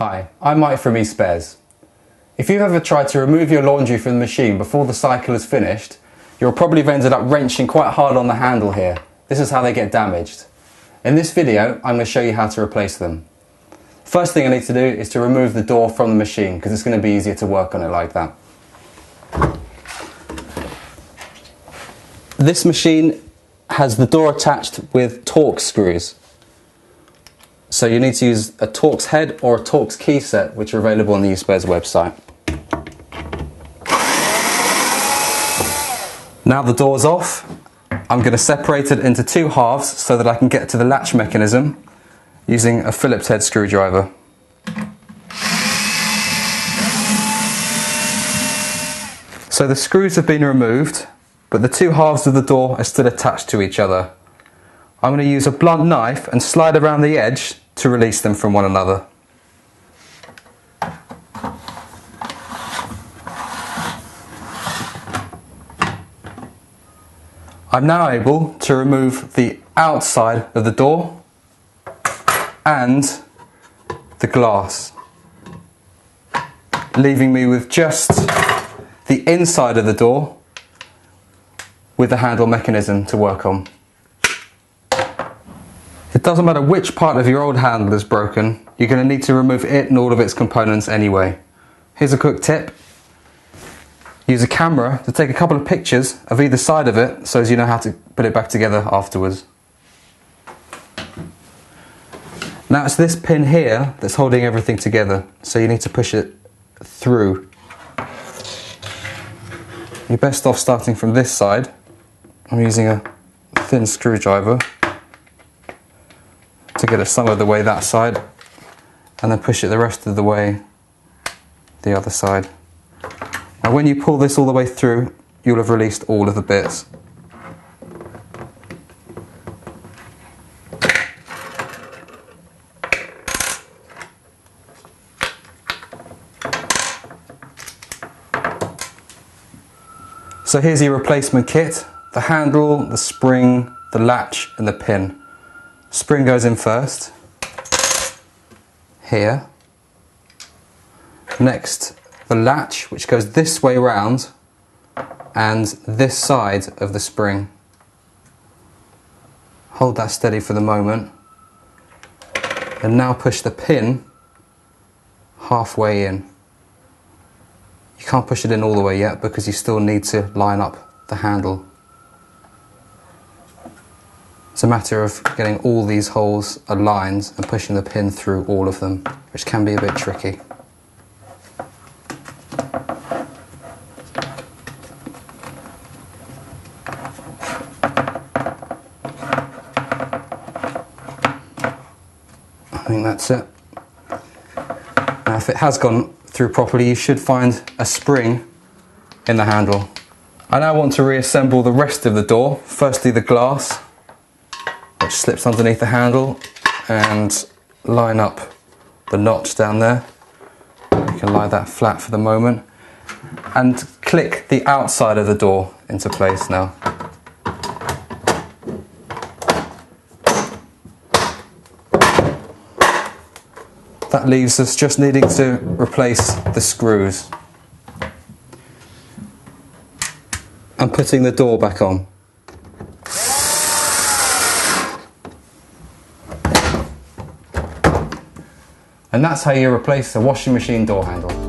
Hi, I'm Mike from eSpares. If you've ever tried to remove your laundry from the machine before the cycle is finished, you'll probably have ended up wrenching quite hard on the handle here. This is how they get damaged. In this video, I'm going to show you how to replace them. First thing I need to do is to remove the door from the machine because it's going to be easier to work on it like that. This machine has the door attached with Torx screws. So you need to use a Torx head or a Torx key set, which are available on the eSpares website. Now the door's off, I'm going to separate it into two halves so that I can get to the latch mechanism using a Phillips head screwdriver. So the screws have been removed, but the two halves of the door are still attached to each other. I'm going to use a blunt knife and slide around the edge to release them from one another. I'm now able to remove the outside of the door and the glass, leaving me with just the inside of the door with the handle mechanism to work on. It doesn't matter which part of your old handle is broken, you're going to need to remove it and all of its components anyway. Here's a quick tip. Use a camera to take a couple of pictures of either side of it so as you know how to put it back together afterwards. Now it's this pin here that's holding everything together, so you need to push it through. You're best off starting from this side. I'm using a thin screwdriver to get it some of the way that side, and then push it the rest of the way the other side. Now when you pull this all the way through, you'll have released all of the bits. So here's your replacement kit: the handle, the spring, the latch and the pin. Spring goes in first, here. Next, the latch, which goes this way round, and this side of the spring. Hold that steady for the moment, and now push the pin halfway in. You can't push it in all the way yet because you still need to line up the handle. It's a matter of getting all these holes aligned and pushing the pin through all of them, which can be a bit tricky. I think that's it. Now if it has gone through properly, you should find a spring in the handle. I now want to reassemble the rest of the door. Firstly the glass, which slips underneath the handle, and line up the notch down there. You can lie that flat for the moment, and click the outside of the door into place now. That leaves us just needing to replace the screws and putting the door back on. And that's how you replace a washing machine door handle.